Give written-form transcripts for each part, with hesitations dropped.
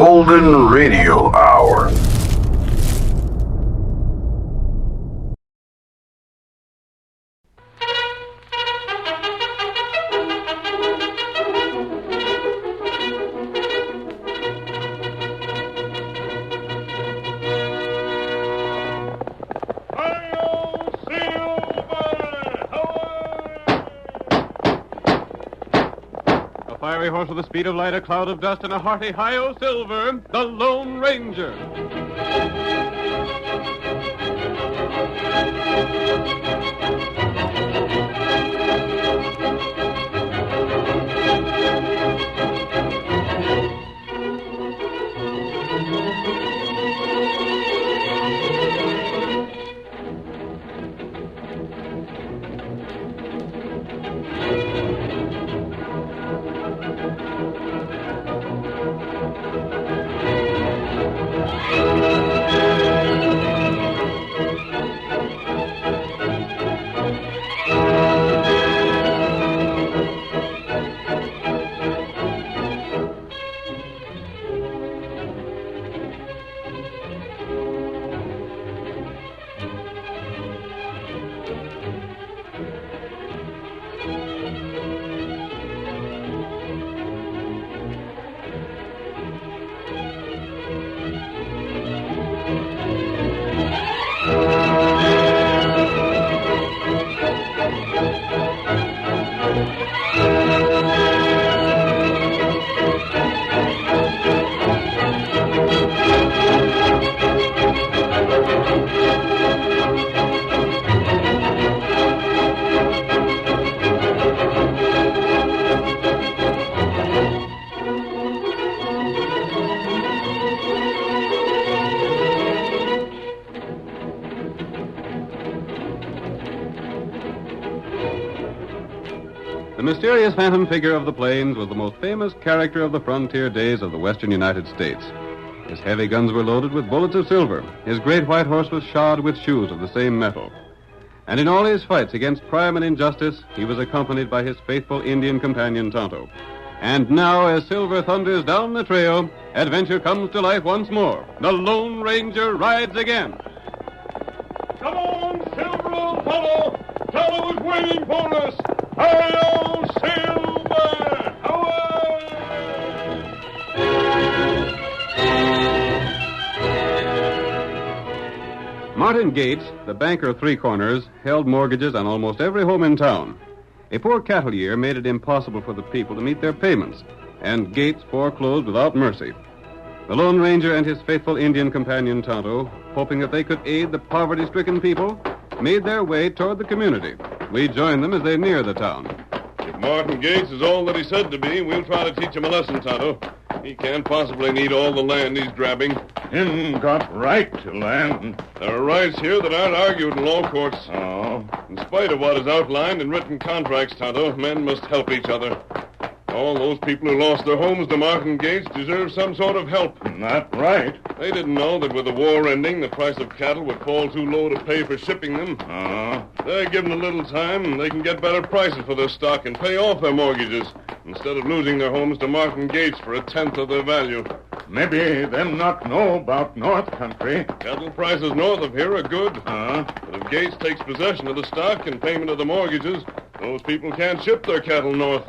Golden Radio Hour. Fiery horse with the speed of light, a cloud of dust, and a hearty hi-yo silver, the Lone Ranger. The mysterious phantom figure of the plains was the most famous character of the frontier days of the western United States. His heavy guns were loaded with bullets of silver. His great white horse was shod with shoes of the same metal. And in all his fights against crime and injustice, he was accompanied by his faithful Indian companion, Tonto. And now, as silver thunders down the trail, adventure comes to life once more. The Lone Ranger rides again. Come on, Silver, old fellow! Tonto is waiting for us! Hi-yo, Silver! Martin Gates, the banker of Three Corners, held mortgages on almost every home in town. A poor cattle year made it impossible for the people to meet their payments, and Gates foreclosed without mercy. The Lone Ranger and his faithful Indian companion, Tonto, hoping that they could aid the poverty-stricken people, made their way toward the community. We joined them as they near the town. If Martin Gates is all that he said to be, we'll try to teach him a lesson, Tonto. He can't possibly need all the land he's grabbing. Him got right to land. There are rights here that aren't argued in law courts. Oh. In spite of what is outlined in written contracts, Tonto, men must help each other. All those people who lost their homes to Martin Gates deserve some sort of help. Not right. They didn't know that with the war ending, the price of cattle would fall too low to pay for shipping them. They're given a little time, and they can get better prices for their stock and pay off their mortgages, instead of losing their homes to Martin Gates for 1/10 of their value. Maybe them not know about North Country. Cattle prices north of here are good. But if Gates takes possession of the stock and payment of the mortgages, those people can't ship their cattle north.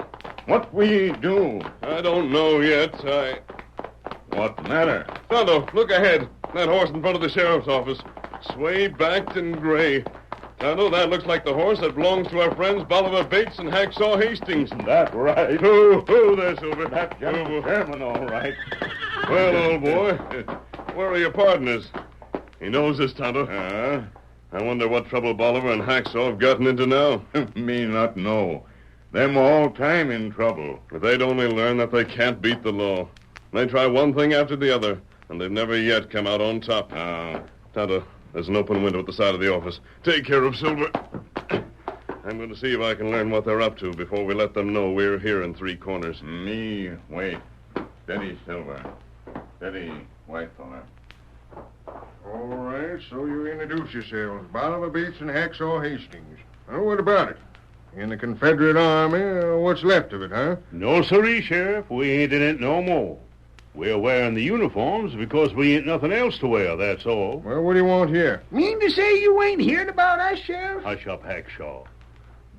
What we do? I don't know yet. What matter? Tonto, look ahead. That horse in front of the sheriff's office. Sway-backed and gray. Tonto, that looks like the horse that belongs to our friends Bolivar Bates and Hacksaw Hastings. That right? Who there, Silver? That young Sherman, all right. Well, old boy, where are your partners? He knows this, Tonto. I wonder what trouble Bolivar and Hacksaw have gotten into now. Me not know. Them all time in trouble. If they'd only learn that they can't beat the law. They try one thing after the other, and they've never yet come out on top. Tonto, there's an open window at the side of the office. Take care of Silver. I'm going to see if I can learn what they're up to before we let them know we're here in Three Corners. Me wait. Steady, Silver. Steady, white fella. All right, so you introduce yourselves. Bolivar Bates and Hacksaw Hastings. Well, what about it? In the Confederate Army, what's left of it, huh? No, sirree, Sheriff. We ain't in it no more. We're wearing the uniforms because we ain't nothing else to wear, that's all. Well, what do you want here? Mean to say you ain't heard about us, Sheriff? Hush up, Hackshaw.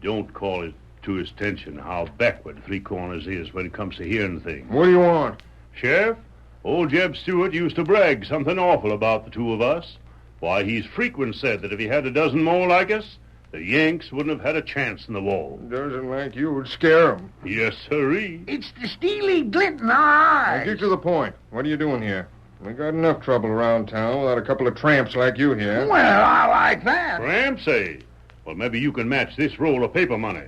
Don't call it to his attention how backward Three Corners is when it comes to hearing things. What do you want? Sheriff, old Jeb Stewart used to brag something awful about the two of us. Why, he's frequent said that if he had a dozen more like us, the Yanks wouldn't have had a chance in the war. Doesn't like you would scare 'em. Yes, sirree. It's the steely glint in our Now, eyes. get to the point. What are you doing here? We got enough trouble around town without a couple of tramps like you here. Well, I like that. Tramp say? Well, maybe you can match this roll of paper money.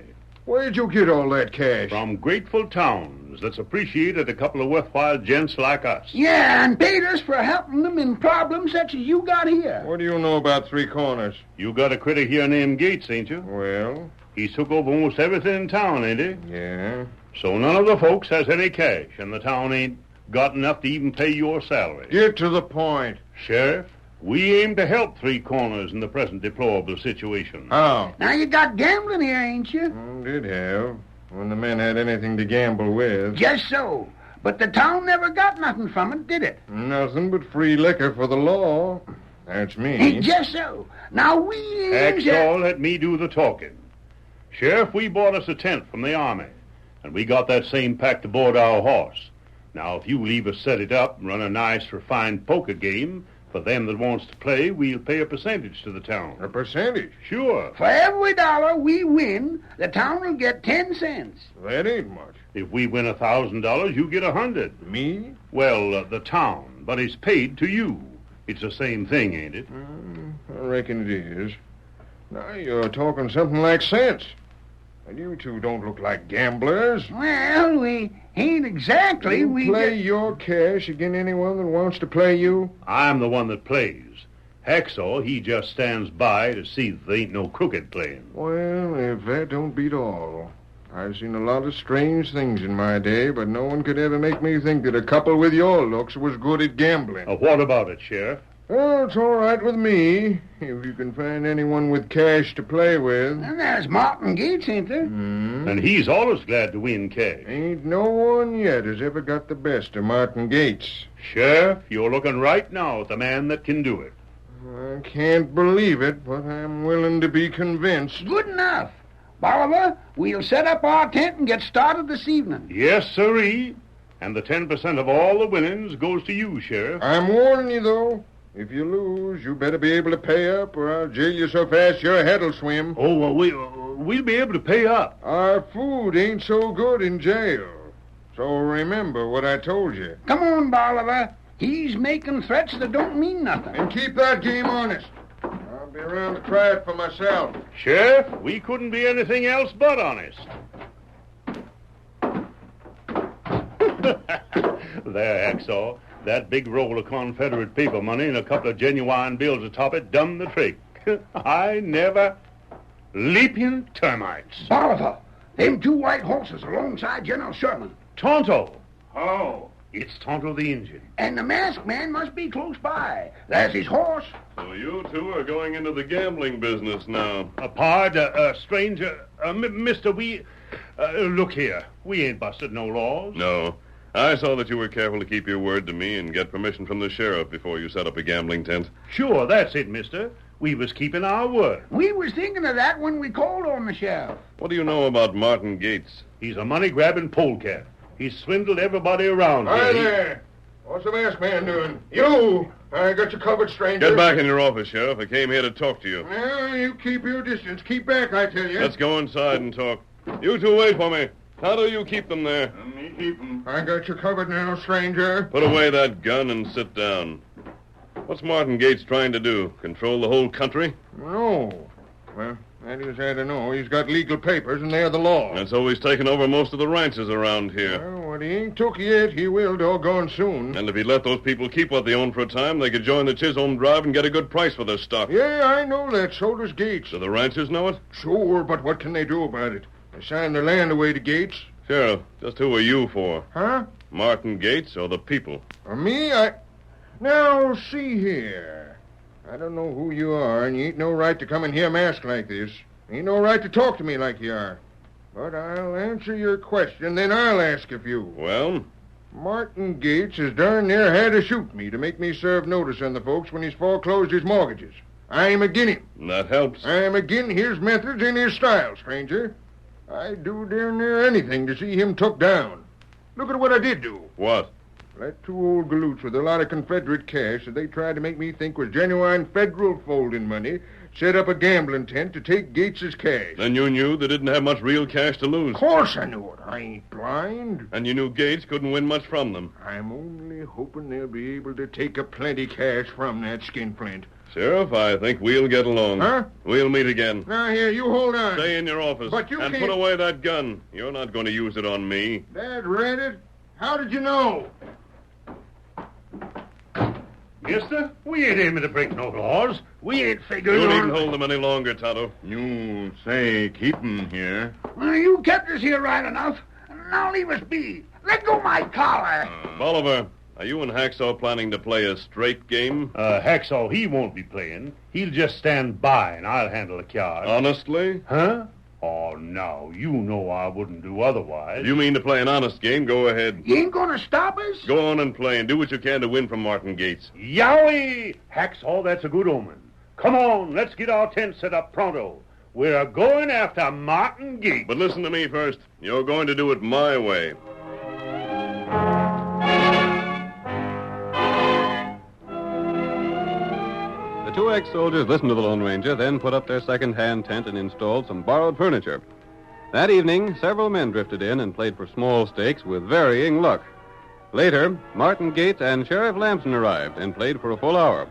Where'd you get all that cash? From grateful towns that's appreciated a couple of worthwhile gents like us. Yeah, and paid us for helping them in problems such as you got here. What do you know about Three Corners? You got a critter here named Gates, ain't you? Well, He's took over almost everything in town, ain't he? yeah. So none of the folks has any cash, and the town ain't got enough to even pay your salary. Get to the point. Sheriff, we aim to help Three Corners in the present deplorable situation. How? Now you got gambling here, ain't you? Did have. When the men had anything to gamble with. Just so. But the town never got nothing from it, did it? Nothing but free liquor for the law. That's me. Just so. Now we ain't... Hacksaw, let me do the talking. Sheriff, we bought us a tent from the Army, and we got that same packed aboard our horse. Now, if you leave us set it up and run a nice, refined poker game, for them that wants to play, we'll pay a percentage to the town. A percentage? Sure. For every dollar we win, the town will get 10 cents. That ain't much. If we win $1,000, you get 100. Me? Well, the town, but it's paid to you. It's the same thing, ain't it? I reckon it is. Now you're talking something like sense. And you two don't look like gamblers. Well, we ain't exactly. You We play just- your cash against anyone that wants to play you? I'm the one that plays. Hacksaw, he just stands by to see that there ain't no crooked playing. Well, if that don't beat all. I've seen a lot of strange things in my day, but no one could ever make me think that a couple with your looks was good at gambling. What about it, Sheriff? Well, it's all right with me, if you can find anyone with cash to play with. And there's Martin Gates, ain't there? And he's always glad to win cash. Ain't no one yet has ever got the best of Martin Gates. Sheriff, you're looking right now at the man that can do it. I can't believe it, but I'm willing to be convinced. Good enough. Bolivar, we'll set up our tent and get started this evening. Yes, sirree. And the 10% of all the winnings goes to you, Sheriff. I'm warning you, though. If you lose, you better be able to pay up, or I'll jail you so fast your head'll swim. Oh, well, we'll be able to pay up. Our food ain't so good in jail. So remember what I told you. Come on, Bolivar. He's making threats that don't mean nothing. And keep that game honest. I'll be around to try it for myself. Sheriff, we couldn't be anything else but honest. There, Hacksaw. That big roll of Confederate paper money and a couple of genuine bills atop it done the trick. I never... Leaping termites. Bolivar, them two white horses alongside General Sherman. Tonto. Oh, it's Tonto the Indian. And the masked man must be close by. There's his horse. So you two are going into the gambling business now. Stranger, mister, look here. We ain't busted no laws. No. I saw that you were careful to keep your word to me and get permission from the sheriff before you set up a gambling tent. Sure, that's it, mister. We was keeping our word. We was thinking of that when we called on the sheriff. What do you know about Martin Gates? He's a money-grabbing polecat. He's swindled everybody around Hi here. there. What's the masked man doing? You! I got you covered, stranger. Get back in your office, Sheriff. I came here to talk to you. Well, you keep your distance. Keep back, I tell you. Let's go inside and talk. You two wait for me. How do you keep them there? Me keep 'em. I got you covered now, stranger. Put away that gun and sit down. What's Martin Gates trying to do? Control the whole country? No. Well, that is, I don't know. He's got legal papers, and they're the law. And so he's taken over most of the ranches around here. Well, what he ain't took yet, he will doggone soon. And if he let those people keep what they own for a time, they could join the Chisholm Drive and get a good price for their stock. Yeah, I know that. So does Gates. Do the ranchers know it? Sure, but what can they do about it? They signed their land away to Gates. Sheriff, just who are you for? Huh? Martin Gates or the people? Or me? Now, see here. I don't know who you are, and you ain't no right to come in here masked like this. Ain't no right to talk to me like you are. But I'll answer your question, then I'll ask a few. Well, Martin Gates has darn near had to shoot me to make me serve notice on the folks when he's foreclosed his mortgages. I'm agin him. That helps. I'm agin his methods and his style, stranger. I'd do darn near anything to see him took down. Look at what I did do. What? Let two old galoots with a lot of Confederate cash that they tried to make me think was genuine federal folding money set up a gambling tent to take Gates's cash. Then you knew they didn't have much real cash to lose. Of course I knew it. I ain't blind. And you knew Gates couldn't win much from them. I'm only hoping they'll be able to take a plenty cash from that skinflint. Sheriff, I think we'll get along. Huh? We'll meet again. Now, here, you hold on. Stay in your office. But you and can't- put away that gun. You're not going to use it on me. Dad read it? How did you know? Mister, we ain't aiming to break no laws. We ain't figuring You on... needn't hold them any longer, Tonto. You say keep 'em here. Well, you kept us here right enough. Now leave us be. Let go my collar. Bolivar, are you and Hacksaw planning to play a straight game? Hacksaw, he won't be playing. He'll just stand by and I'll handle the cards. Honestly? Huh? Oh, no, you know I wouldn't do otherwise. If you mean to play an honest game, go ahead. You ain't gonna stop us? Go on and play and do what you can to win from Martin Gates. Yowie! Hacksaw, that's a good omen. Come on, let's get our tent set up pronto. We're going after Martin Gates. But listen to me first. You're going to do it my way. The two ex-soldiers listened to the Lone Ranger, then put up their second-hand tent and installed some borrowed furniture. That evening, several men drifted in and played for small stakes with varying luck. Later, Martin Gates and Sheriff Lamson arrived and played for a full hour.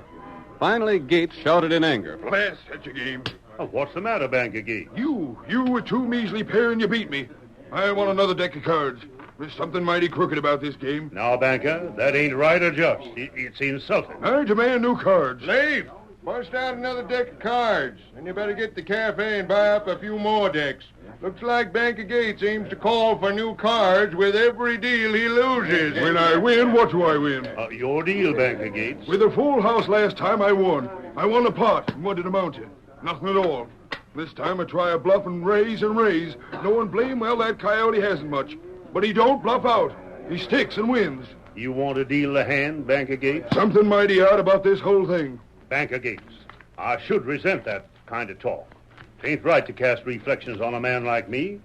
Finally, Gates shouted in anger. Blast such a game. Oh, what's the matter, Banker Gates? You were too measly pair and you beat me. I want another deck of cards. There's something mighty crooked about this game. Now, Banker, that ain't right or just. It's insulting. I demand new cards. Leave! Bust out another deck of cards. And you better get to the cafe and buy up a few more decks. Looks like Banker Gates aims to call for new cards with every deal he loses. When I win, what do I win? Your deal, Banker Gates. With a full house last time, I won. I won a pot. And what did it amount to? Nothing at all. This time I try a bluff and raise and raise. Knowing blame well that coyote hasn't much. But he don't bluff out. He sticks and wins. You want to deal the hand, Banker Gates? Something mighty odd about this whole thing. Banker Gates, I should resent that kind of talk. It ain't right to cast reflections on a man like me.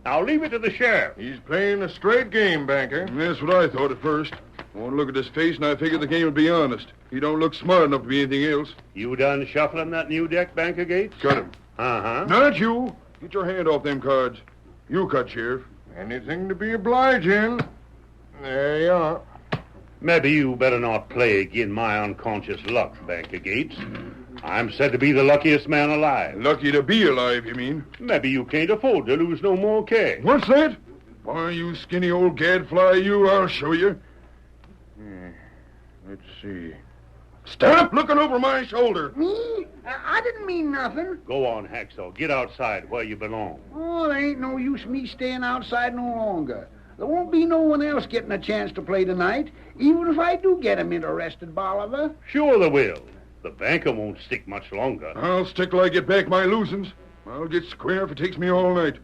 Now leave it to the sheriff. He's playing a straight game, Banker. That's what I thought at first. I want to look at his face, and I figured the game would be honest. He don't look smart enough to be anything else. You done shuffling that new deck, Banker Gates? Cut him. Uh-huh. Not you. Get your hand off them cards. You cut, Sheriff. Anything to be obliging. There you are. Maybe you better not play agin my unconscious luck, Banker Gates. I'm said to be the luckiest man alive. Lucky to be alive, you mean? Maybe you can't afford to lose no more cash. What's that? Why, you skinny old gadfly, you, I'll show you. Let's see. Stop looking over my shoulder. Me? I didn't mean nothing. Go on, Hacksaw. Get outside where you belong. Oh, there ain't no use me staying outside no longer. There won't be no one else getting a chance to play tonight, even if I do get him interested, Bolivar. Sure there will. The banker won't stick much longer. I'll stick till I get back my losings. I'll get square if it takes me all night.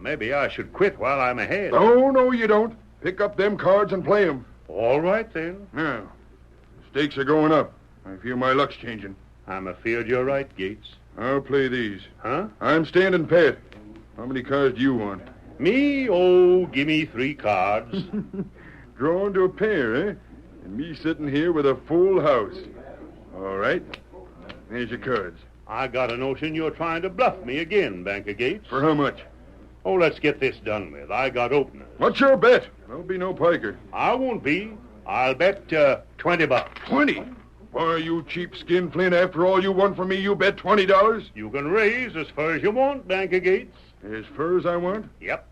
Maybe I should quit while I'm ahead. Oh, no, you don't. Pick up them cards and play 'em. All right, then. Now, the stakes are going up. I feel my luck's changing. I'm afeard you're right, Gates. I'll play these. Huh? I'm standing pat. How many cards do you want? Me? Oh, give me 3 cards. Drawn to a pair, eh? And me sitting here with a full house. All right. There's your cards. I got a notion you're trying to bluff me again, Banker Gates. For how much? Oh, let's get this done with. I got openers. What's your bet? There'll be no piker. I won't be. I'll bet $20. 20? Why, you cheap skin Flint, after all you won from me, you bet $20? You can raise as far as you want, Banker Gates. As far as I want? Yep.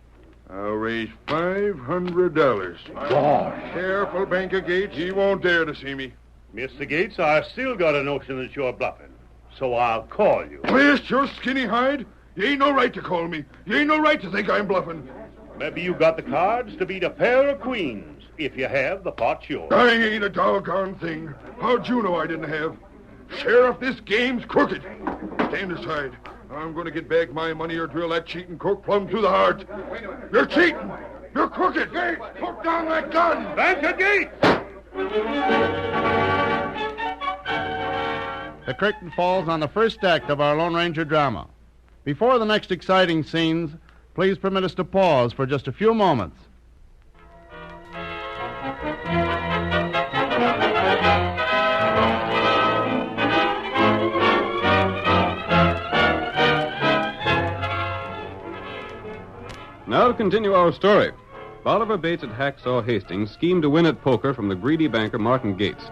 I'll raise $500. Gosh. Careful, Banker Gates. He won't dare to see me. Mr. Gates, I still got a notion that you're bluffing. So I'll call you. Blast your skinny hide. You ain't no right to call me. You ain't no right to think I'm bluffing. Maybe you got the cards to beat a pair of queens. If you have, the pot's yours. I ain't a doggone thing. How'd you know I didn't have? Sheriff, this game's crooked. Stand aside. I'm going to get back my money or drill that cheating crook plumb through the heart. You're cheating. You're crooked! Gates, put down that gun! Banker Gates! The curtain falls on the first act of our Lone Ranger drama. Before the next exciting scenes, please permit us to pause for just a few moments. Now to continue our story. Bolivar Bates at Hacksaw Hastings schemed to win at poker from the greedy banker Martin Gates.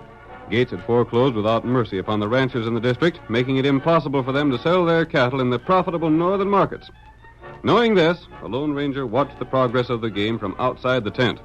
Gates had foreclosed without mercy upon the ranchers in the district, making it impossible for them to sell their cattle in the profitable northern markets. Knowing this, the Lone Ranger watched the progress of the game from outside the tent.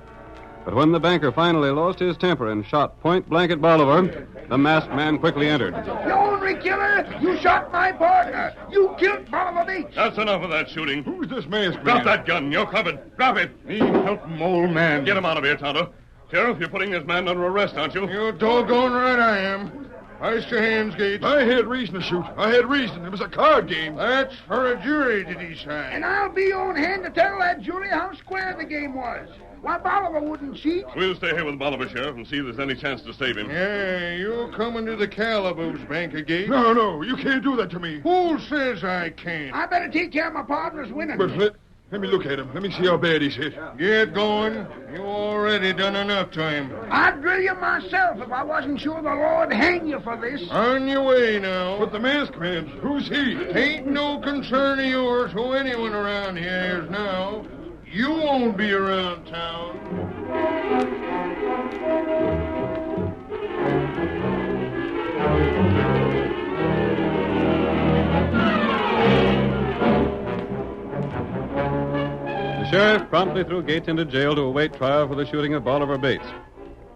But when the banker finally lost his temper and shot point blank at Bolivar, the masked man quickly entered. You ornery killer! You shot my partner! You killed Bolivar Bates! That's enough of that shooting. Who's this masked Drop man? that gun. You're covered. Drop it. Me help him, old man. Get him out of here, Tonto. Sheriff, you're putting this man under arrest, aren't you? You're doggone right I am. Ice your hands, Gates. I had reason to shoot. I had reason. It was a card game. That's for a jury to decide. And I'll be on hand to tell that jury how square the game was. Why, Bolivar wouldn't cheat. We'll stay here with Bolivar, Sheriff, and see if there's any chance to save him. Yeah, you're coming to the calaboose, Banker Gates. No, you can't do that to me. Who says I can't? I better take care of my partner's winning. But let me look at him. Let me see how bad he's hit. Get going. You already done enough to him. I'd drill you myself if I wasn't sure the Lord'd hang you for this. On your way now. But the masked man, who's he? Ain't no concern of yours who anyone around here is now. You won't be around town. The sheriff promptly threw Gates into jail to await trial for the shooting of Bolivar Bates.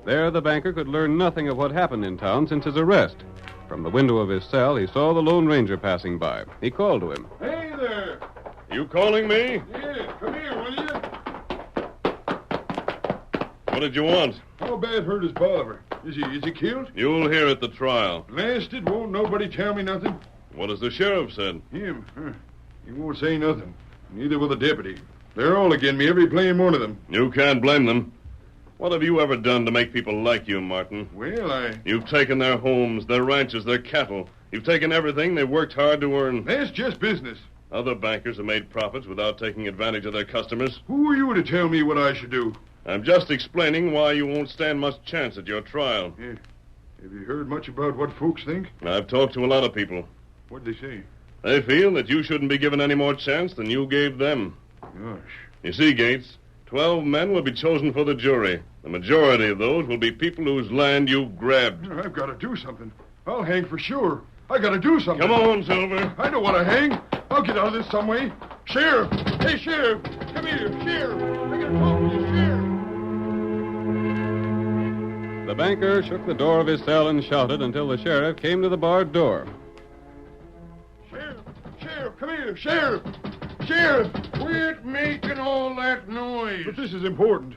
There, the banker could learn nothing of what happened in town since his arrest. From the window of his cell, he saw the Lone Ranger passing by. He called to him. Hey there. You calling me? Yeah, come here, will you? What did you want? How bad hurt is Bolivar? Is he killed? You'll hear at the trial. Blasted, won't nobody tell me nothing? What has the sheriff said? Him? Huh. He won't say nothing. Neither will the deputy. They're all again me, every plain one of them. You can't blame them. What have you ever done to make people like you, Martin? Well, You've taken their homes, their ranches, their cattle. You've taken everything they've worked hard to earn. That's just business. Other bankers have made profits without taking advantage of their customers. Who are you to tell me what I should do? I'm just explaining why you won't stand much chance at your trial. Yeah. Have you heard much about what folks think? I've talked to a lot of people. What'd they say? They feel that you shouldn't be given any more chance than you gave them. Gosh. You see, Gates, 12 men will be chosen for the jury. The majority of those will be people whose land you've grabbed. I've got to do something. I'll hang for sure. I got to do something. Come on, Silver. I don't want to hang. I'll get out of this some way. Sheriff! Hey, Sheriff! Come here, Sheriff! I got to talk to you, Sheriff! The banker shook the door of his cell and shouted until the sheriff came to the barred door. Sheriff! Sheriff, come here! Sheriff! Sheriff! Quit making all that noise. But this is important.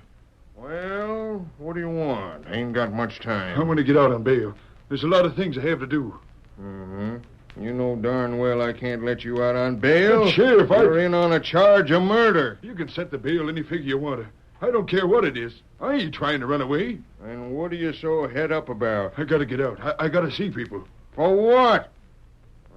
Well, what do you want? Ain't got much time. I want to get out on bail. There's a lot of things I have to do. Mm-hmm. You know darn well I can't let you out on bail. But Sheriff, you're in on a charge of murder. You can set the bail any figure you want to. I don't care what it is. I ain't trying to run away. And what are you so head up about? I gotta get out. I gotta see people. For what?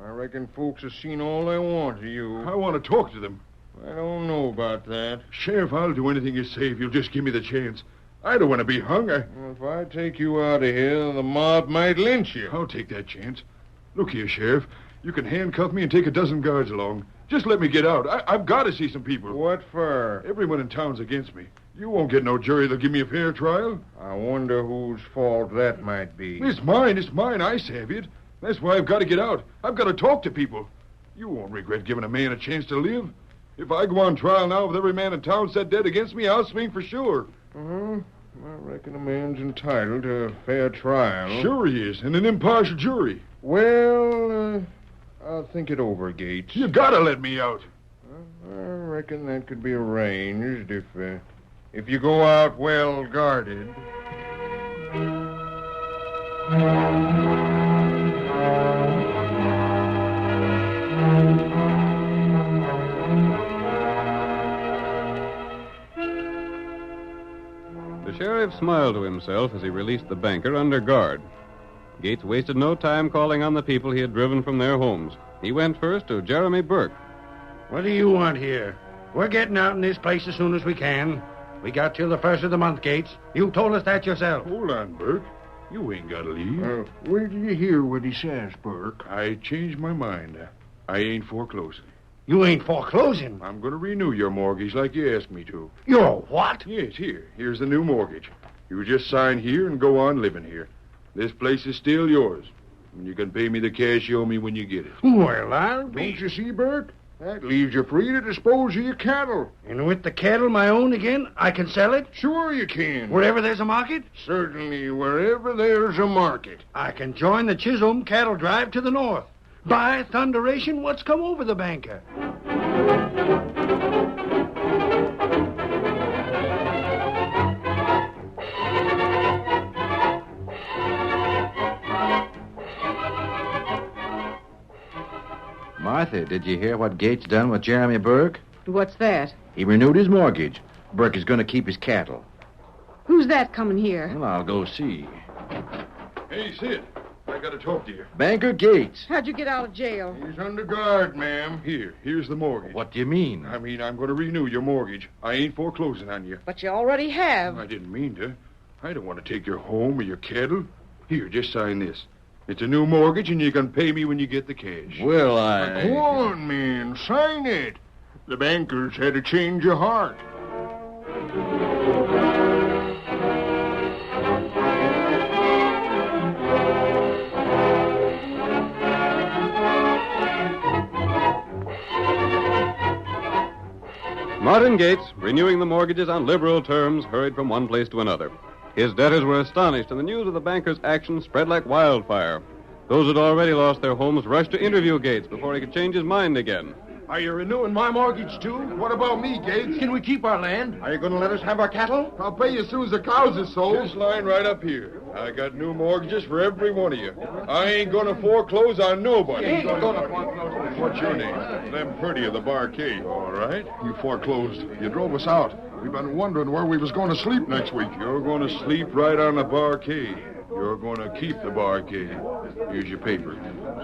I reckon folks have seen all they want of you. I want to talk to them. I don't know about that. Sheriff, I'll do anything you say if you'll just give me the chance. I don't want to be hung. If I take you out of here, the mob might lynch you. I'll take that chance. Look here, Sheriff. You can handcuff me and take a dozen guards along. Just let me get out. I've got to see some people. What for? Everyone in town's against me. You won't get no jury that'll give me a fair trial. I wonder whose fault that might be. It's mine. It's mine. I savvy it. That's why I've got to get out. I've got to talk to people. You won't regret giving a man a chance to live. If I go on trial now with every man in town set dead against me, I'll swing for sure. I reckon a man's entitled to a fair trial. Sure he is, and an impartial jury. Well, I'll think it over, Gates. You gotta let me out. I reckon that could be arranged if you go out well guarded. sheriff smiled to himself as he released the banker under guard. Gates wasted no time calling on the people he had driven from their homes. He went first to Jeremy Burke. What do you want here? We're getting out in this place as soon as we can. We got till the first of the month, Gates. You told us that yourself. Hold on, Burke. You ain't got to leave. Where did you hear what he says, Burke? I changed my mind. I ain't foreclosing. You ain't foreclosing. I'm going to renew your mortgage like you asked me to. You're what? Yes, here. Here's the new mortgage. You just sign here and go on living here. This place is still yours. And you can pay me the cash you owe me when you get it. Well, I'll Don't be... you see, Burke? That leaves you free to dispose of your cattle. And with the cattle my own again, I can sell it? Sure you can. Wherever there's a market? Certainly, wherever there's a market. I can join the Chisholm cattle drive to the north. By thunderation, what's come over the banker? Martha, did you hear what Gates done with Jeremy Burke? What's that? He renewed his mortgage. Burke is going to keep his cattle. Who's that coming here? Well, I'll go see. Hey, Sid. I got to talk to you. Banker Gates. How'd you get out of jail? He's under guard, ma'am. Here's the mortgage. What do you mean? I mean, I'm going to renew your mortgage. I ain't foreclosing on you. But you already have. I didn't mean to. I don't want to take your home or your cattle. Here, just sign this. It's a new mortgage, and you can pay me when you get the cash. Well, Go on, man. Sign it. The bankers had a change of heart. Martin Gates, renewing the mortgages on liberal terms, hurried from one place to another. His debtors were astonished, and the news of the banker's action spread like wildfire. Those who'd already lost their homes rushed to interview Gates before he could change his mind again. Are you renewing my mortgage, too? What about me, Gates? Can we keep our land? Are you going to let us have our cattle? I'll pay you as soon as the cows are sold. Just line right up here. I got new mortgages for every one of you. I ain't going to foreclose on nobody. What's your name? Lem Purdy of the Barcade. All right. You foreclosed. You drove us out. We've been wondering where we was going to sleep next week. You're going to sleep right on the Barcade. You're going to keep the Barcade. Here's your paper.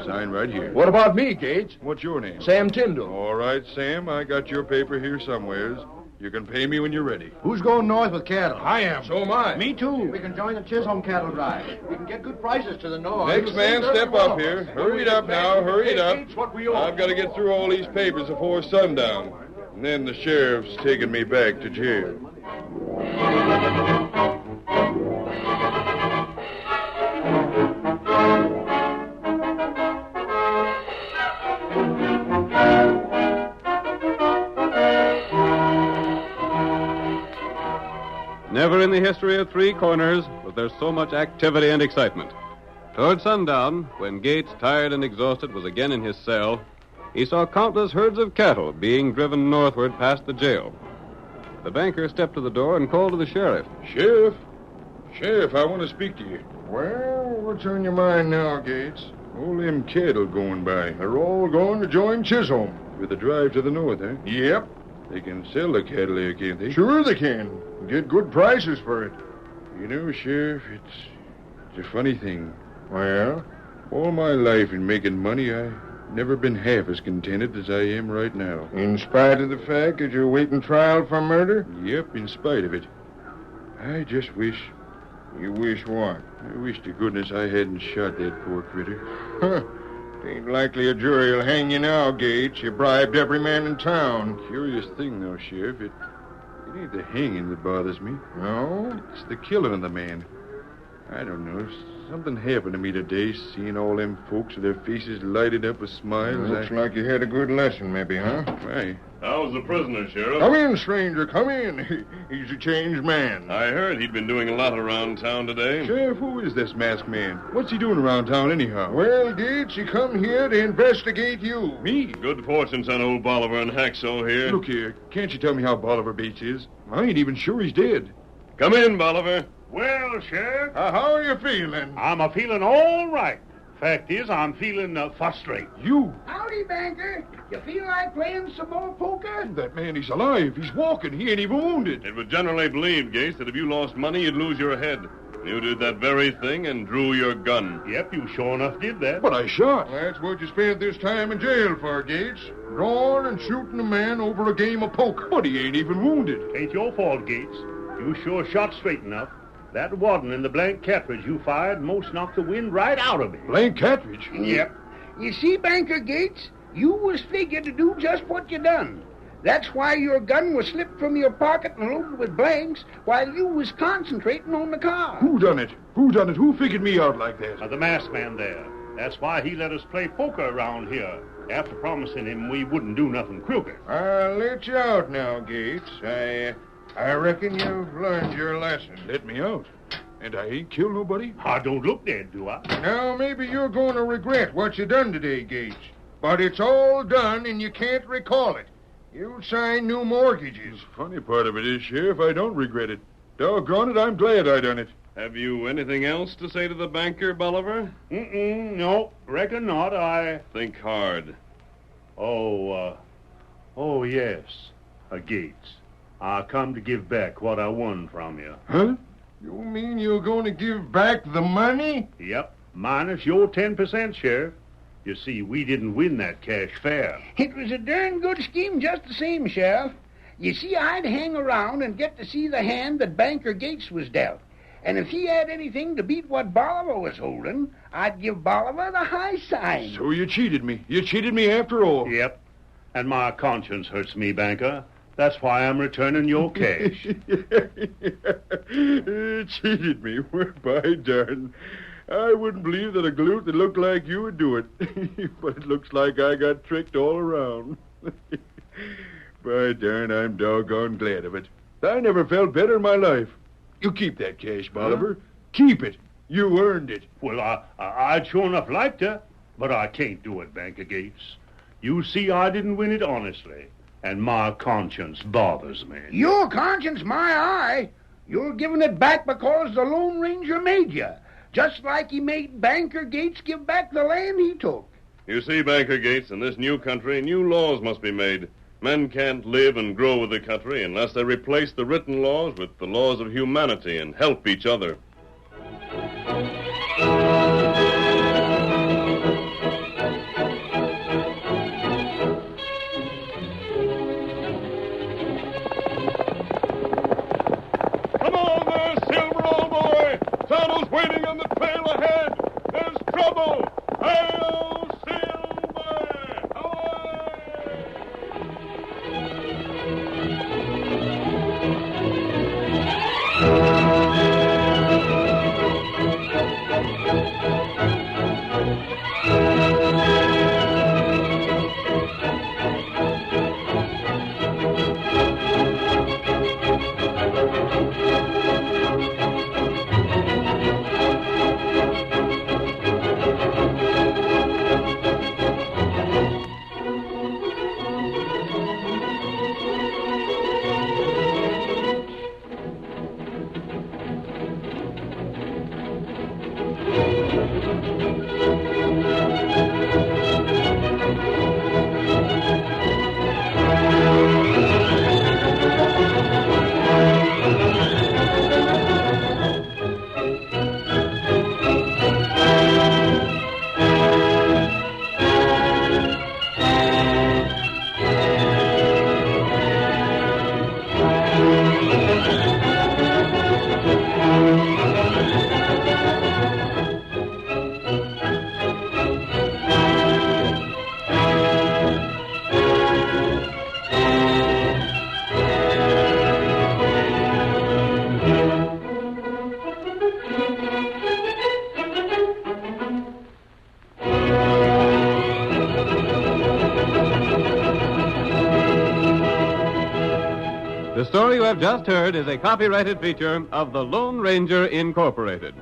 Sign right here. What about me, Gates? What's your name? Sam Tyndall. All right, Sam, I got your paper here somewheres. You can pay me when you're ready. Who's going north with cattle? I am. So am I. Me too. We can join the Chisholm cattle drive. We can get good prices to the north. Next man, step up here. Hurry it up now. Hurry it up. Gates, what we owe. I've got to get through all these papers before sundown. And then the sheriff's taking me back to jail. Never in the history of Three Corners was there so much activity and excitement. Toward sundown, when Gates, tired and exhausted, was again in his cell, he saw countless herds of cattle being driven northward past the jail. The banker stepped to the door and called to the sheriff. Sheriff? Sheriff, I want to speak to you. Well, what's on your mind now, Gates? All them cattle going by. They're all going to join Chisholm. With the drive to the north, eh? Yep. They can sell the cattle there, can't they? Sure they can. Get good prices for it. You know, Sheriff, it's a funny thing. Well? All my life in making money, I've never been half as contented as I am right now. In spite of the fact that you're waiting trial for murder? Yep, in spite of it. I just wish... You wish what? I wish to goodness I hadn't shot that poor critter. Huh. Ain't likely a jury will hang you now, Gates. You bribed every man in town. Curious thing, though, Sheriff. It ain't the hanging that bothers me. No? It's the killing of the man. I don't know. Something happened to me today, seeing all them folks with their faces lighted up with smiles. Looks like you had a good lesson, maybe, huh? Why? How's the prisoner, Sheriff? Come in, stranger, come in. He's a changed man. I heard he'd been doing a lot around town today. Sheriff, who is this masked man? What's he doing around town, anyhow? Well, Gates, he come here to investigate you. Me? Good fortunes on old Bolivar and Hacksaw here. Look here, can't you tell me how Bolivar Bates is? I ain't even sure he's dead. Come in, Bolivar. Well, Sheriff, How are you feeling? I'm a feeling all right. Fact is, I'm feeling frustrated. You? Howdy, banker. You feel like playing some more poker? That man, he's alive. He's walking. He ain't even wounded. It was generally believed, Gates, that if you lost money, you'd lose your head. You did that very thing and drew your gun. Yep, you sure enough did that. But I shot. That's what you spent this time in jail for, Gates. Drawing and shooting a man over a game of poker. But he ain't even wounded. Ain't your fault, Gates. You sure shot straight enough. That wadding in the blank cartridge you fired most knocked the wind right out of me. Blank cartridge? Yep. You see, Banker Gates, you was figured to do just what you done. That's why your gun was slipped from your pocket and loaded with blanks while you was concentrating on the car. Who done it? Who done it? Who figured me out like that? The masked man there. That's why he let us play poker around here, after promising him we wouldn't do nothing crooked. I'll let you out now, Gates. I reckon you've learned your lesson. Let me out? And I ain't killed nobody? I don't look dead, do I? Now, maybe you're going to regret what you done today, Gates. But it's all done, and you can't recall it. You'll sign new mortgages. The funny part of it is, Sheriff, I don't regret it. Doggone it, I'm glad I done it. Have you anything else to say to the banker, Bolivar? No, reckon not. Think hard. Oh, yes. Gates. I come to give back what I won from you. Huh? You mean you're going to give back the money? Yep, minus your 10%, Sheriff. You see, we didn't win that cash fair. It was a darn good scheme just the same, Sheriff. You see, I'd hang around and get to see the hand that Banker Gates was dealt. And if he had anything to beat what Bolivar was holding, I'd give Bolivar the high sign. So you cheated me. You cheated me after all. Yep, and my conscience hurts me, Banker. That's why I'm returning your cash. Cheated me. Well, by darn. I wouldn't believe that a galoot that looked like you would do it. But it looks like I got tricked all around. By darn, I'm doggone glad of it. I never felt better in my life. You keep that cash, Bolivar. Huh? Keep it. You earned it. Well, I'd sure enough like to, but I can't do it, Banker Gates. You see, I didn't win it honestly. And my conscience bothers me. Your conscience, my eye. You're giving it back because the Lone Ranger made you. Just like he made Banker Gates give back the land he took. You see, Banker Gates, in this new country, new laws must be made. Men can't live and grow with the country unless they replace the written laws with the laws of humanity and help each other. Tonto's waiting on the trail ahead. There's trouble. Hail, Silver! The story you have just heard is a copyrighted feature of the Lone Ranger Incorporated.